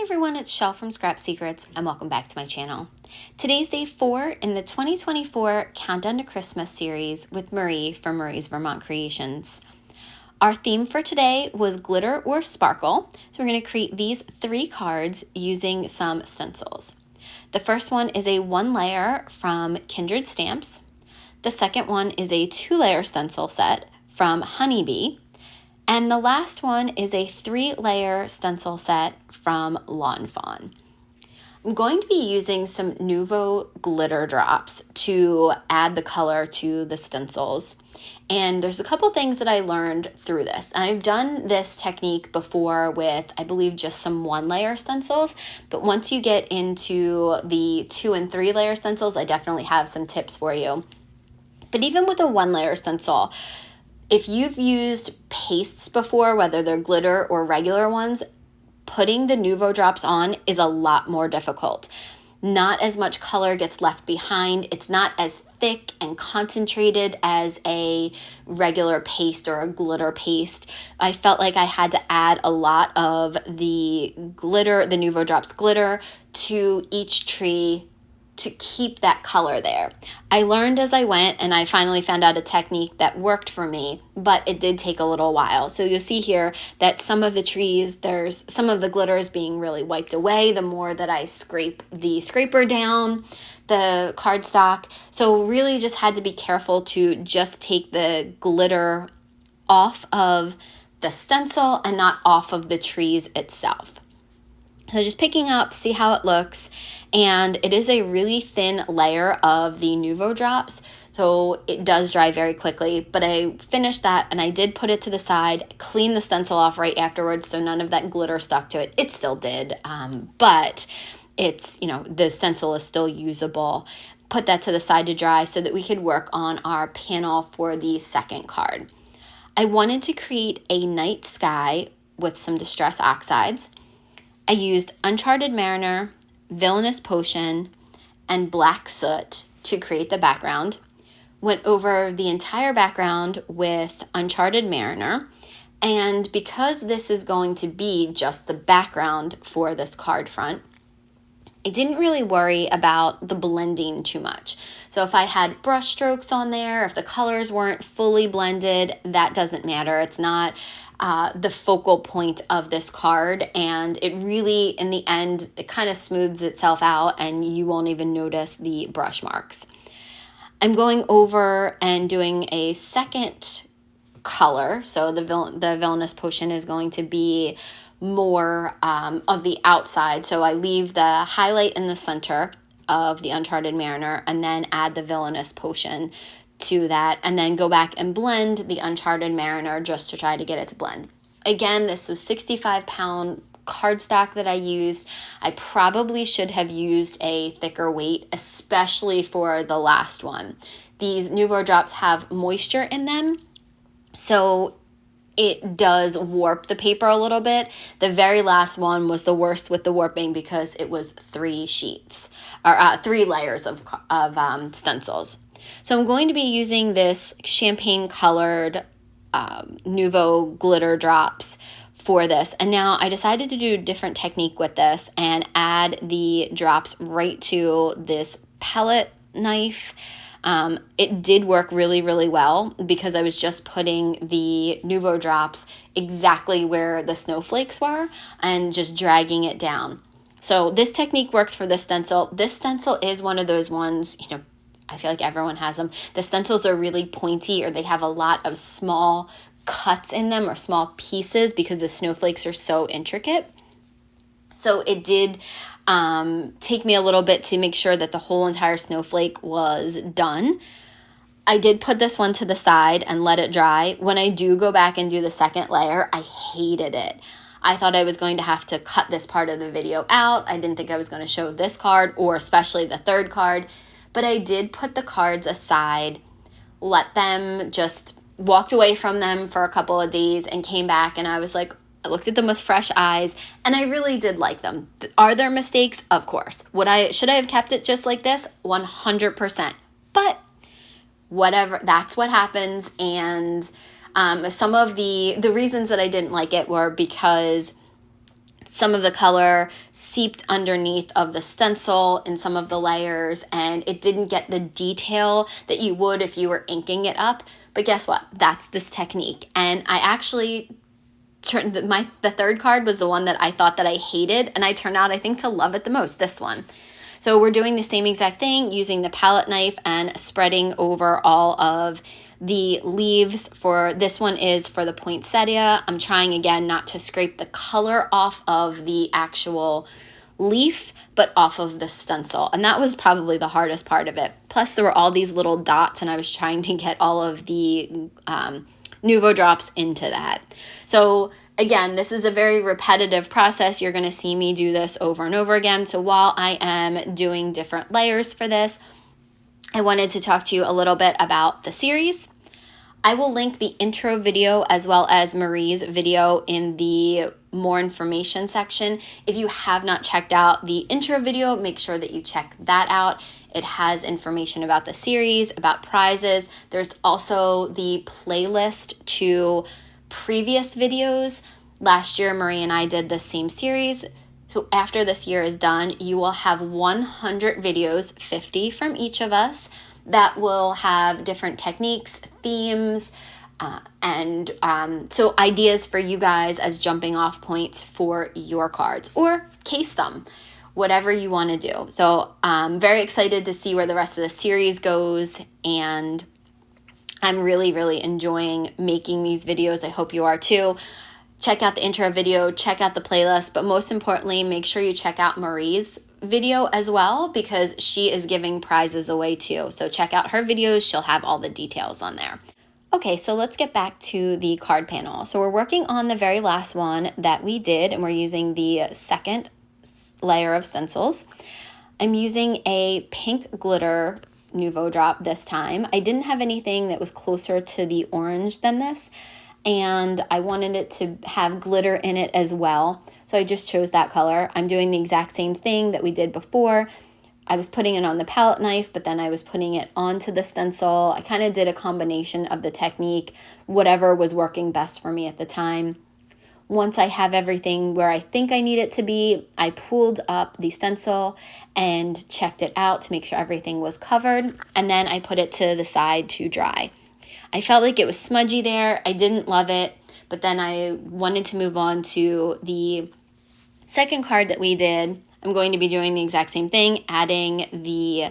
everyone, it's Shell from Scrap Secrets and welcome back to my channel. Today's day 4 in the 2024 Countdown to Christmas series with Marie from Marie's Vermont Creations. Our theme for today was glitter or sparkle, so we're going to create these 3 cards using some stencils. The first one is a 1-layer from Kindred Stamps. The second one is a 2-layer stencil set from Honeybee. And the last one is a 3-layer stencil set from Lawn Fawn. I'm going to be using some Nuvo glitter drops to add the color to the stencils. And there's a couple things that I learned through this. I've done this technique before with, I believe, just some 1-layer stencils. But once you get into the 2- and 3-layer stencils, I definitely have some tips for you. But even with a 1-layer stencil, if you've used pastes before, whether they're glitter or regular ones, putting the Nuvo drops on is a lot more difficult. Not as much color gets left behind. It's not as thick and concentrated as a regular paste or a glitter paste. I felt like I had to add a lot of the glitter, the Nuvo drops glitter, to each tree to keep that color there. I learned as I went, and I finally found out a technique that worked for me, but it did take a little while. So you'll see here that some of the trees, there's some of the glitter is being really wiped away the more that I scrape the scraper down the cardstock. So really just had to be careful to just take the glitter off of the stencil and not off of the trees itself. So just picking up, see how it looks. And it is a really thin layer of the Nuvo drops, so it does dry very quickly. But I finished that and I did put it to the side, clean the stencil off right afterwards so none of that glitter stuck to it. It still did, but it's, the stencil is still usable. Put that to the side to dry so that we could work on our panel for the second card. I wanted to create a night sky with some Distress Oxides. I used Uncharted Mariner, Villainous Potion, and Black Soot to create the background. Went over the entire background with Uncharted Mariner. And because this is going to be just the background for this card front, I didn't really worry about the blending too much. So if I had brush strokes on there, if the colors weren't fully blended, that doesn't matter. It's not the focal point of this card, and it really, in the end, it kind of smooths itself out and you won't even notice the brush marks. I'm going over and doing a second color, so the Villainous Potion is going to be more of the outside, so I leave the highlight in the center of the Uncharted Mariner and then add the Villainous Potion to that, and then go back and blend the Uncharted Mariner just to try to get it to blend. Again, this was 65-pound cardstock that I used. I probably should have used a thicker weight, especially for the last one. These Nuvo drops have moisture in them, so it does warp the paper a little bit. The very last one was the worst with the warping because it was 3 sheets, or 3 layers of stencils. So I'm going to be using this champagne colored Nuvo glitter drops for this. And now I decided to do a different technique with this and add the drops right to this palette knife. It did work really, really well because I was just putting the Nuvo drops exactly where the snowflakes were and just dragging it down. So this technique worked for this stencil. This stencil is one of those ones, I feel like everyone has them. The stencils are really pointy, or they have a lot of small cuts in them or small pieces because the snowflakes are so intricate. So it did take me a little bit to make sure that the whole entire snowflake was done. I did put this one to the side and let it dry. When I do go back and do the second layer, I hated it. I thought I was going to have to cut this part of the video out. I didn't think I was going to show this card, or especially the third card. But I did put the cards aside, let them just walked away from them for a couple of days and came back, and I was like, I looked at them with fresh eyes and I really did like them. Are there mistakes? Of course. Should I have kept it just like this? 100%. But whatever, that's what happens. And some of the reasons that I didn't like it were because some of the color seeped underneath of the stencil in some of the layers, and it didn't get the detail that you would if you were inking it up. But guess what? That's this technique. And I actually turned the third card was the one that I thought that I hated, and I turned out, I think, to love it the most, this one. So we're doing the same exact thing using the palette knife and spreading over all of the leaves. For this one is for the poinsettia. I'm trying again not to scrape the color off of the actual leaf, but off of the stencil. And that was probably the hardest part of it. Plus there were all these little dots, and I was trying to get all of the Nuvo drops into that. So again, this is a very repetitive process. You're going to see me do this over and over again. So while I am doing different layers for this, I wanted to talk to you a little bit about the series. I will link the intro video as well as Marie's video in the more information section. If you have not checked out the intro video, make sure that you check that out. It has information about the series, about prizes. There's also the playlist to previous videos. Last year, Marie and I did the same series. So after this year is done, you will have 100 videos, 50 from each of us, that will have different techniques, themes, and so ideas for you guys as jumping off points for your cards, or case them, whatever you want to do. So I'm very excited to see where the rest of the series goes, and I'm really, really enjoying making these videos. I hope you are too. Check out the intro video, check out the playlist, but most importantly, make sure you check out Marie's video as well, because she is giving prizes away too. So check out her videos. She'll have all the details on there. Okay, so let's get back to the card panel. So we're working on the very last one that we did, and we're using the second layer of stencils. I'm using a pink glitter Nuvo drop this time. I didn't have anything that was closer to the orange than this, and I wanted it to have glitter in it as well. So I just chose that color. I'm doing the exact same thing that we did before. I was putting it on the palette knife, but then I was putting it onto the stencil. I kind of did a combination of the technique, whatever was working best for me at the time. Once I have everything where I think I need it to be, I pulled up the stencil and checked it out to make sure everything was covered, and then I put it to the side to dry. I felt like it was smudgy there. I didn't love it, but then I wanted to move on to the second card that we did. I'm going to be doing the exact same thing, adding the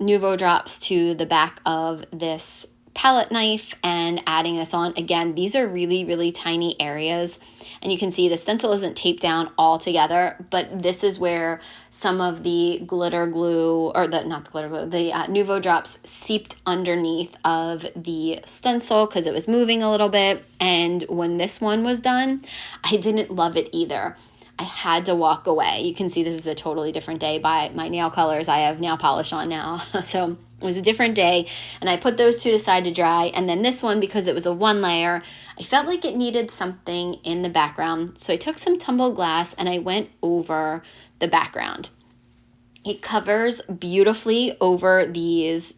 Nuvo drops to the back of this palette knife and adding this on. Again, these are really, really tiny areas, and you can see the stencil isn't taped down all together, but this is where some of the glitter glue, or the Nuvo drops seeped underneath of the stencil because it was moving a little bit. And when this one was done, I didn't love it either. I had to walk away. You can see this is a totally different day by my nail colors. I have nail polish on now. So it was a different day, and I put those to the side to dry. And then this one, because it was a one layer, I felt like it needed something in the background. So I took some tumbled glass and I went over the background. It covers beautifully over these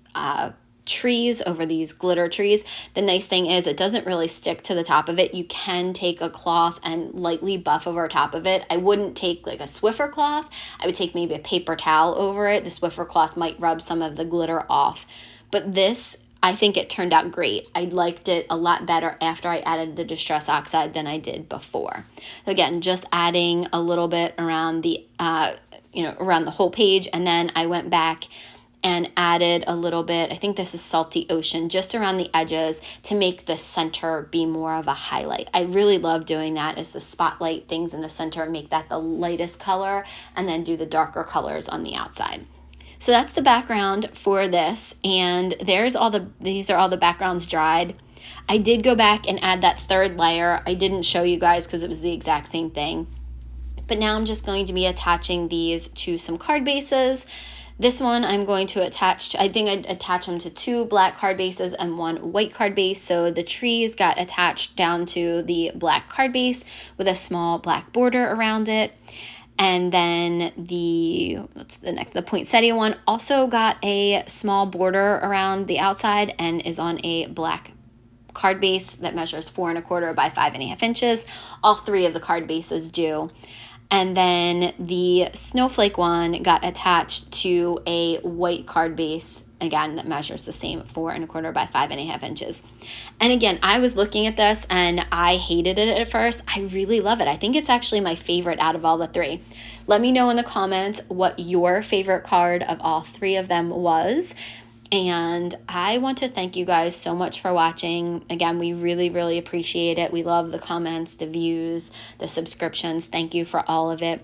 trees, over these glitter trees. The nice thing is it doesn't really stick to the top of it. You can take a cloth and lightly buff over top of it. I wouldn't take like a Swiffer cloth. I would take maybe a paper towel over it. The Swiffer cloth might rub some of the glitter off. But this, I think it turned out great. I liked it a lot better after I added the Distress Oxide than I did before. So again, just adding a little bit around the, around the whole page, and then I went back and added a little bit, I think this is Salty Ocean, just around the edges to make the center be more of a highlight. I really love doing that, is the spotlight things in the center, make that the lightest color, and then do the darker colors on the outside. So that's the background for this, and these are all the backgrounds dried. I did go back and add that third layer. I didn't show you guys because it was the exact same thing. But now I'm just going to be attaching these to some card bases. This one I'm going to attach to, I think I'd attach them to 2 black card bases and 1 white card base. So the trees got attached down to the black card base with a small black border around it. And then the poinsettia one also got a small border around the outside and is on a black card base that measures 4 1/4 by 5 1/2 inches. All 3 of the card bases do. And then the snowflake one got attached to a white card base, again, that measures the same, 4¼ by 5½ inches. And again, I was looking at this and I hated it at first. I really love it. I think it's actually my favorite out of all the three. Let me know in the comments what your favorite card of all three of them was. And I want to thank you guys so much for watching. Again, we really, really appreciate it. We love the comments, the views, the subscriptions. Thank you for all of it.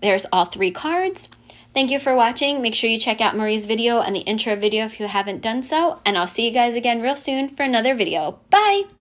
There's all three cards. Thank you for watching. Make sure you check out Marie's video and the intro video if you haven't done so. And I'll see you guys again real soon for another video. Bye!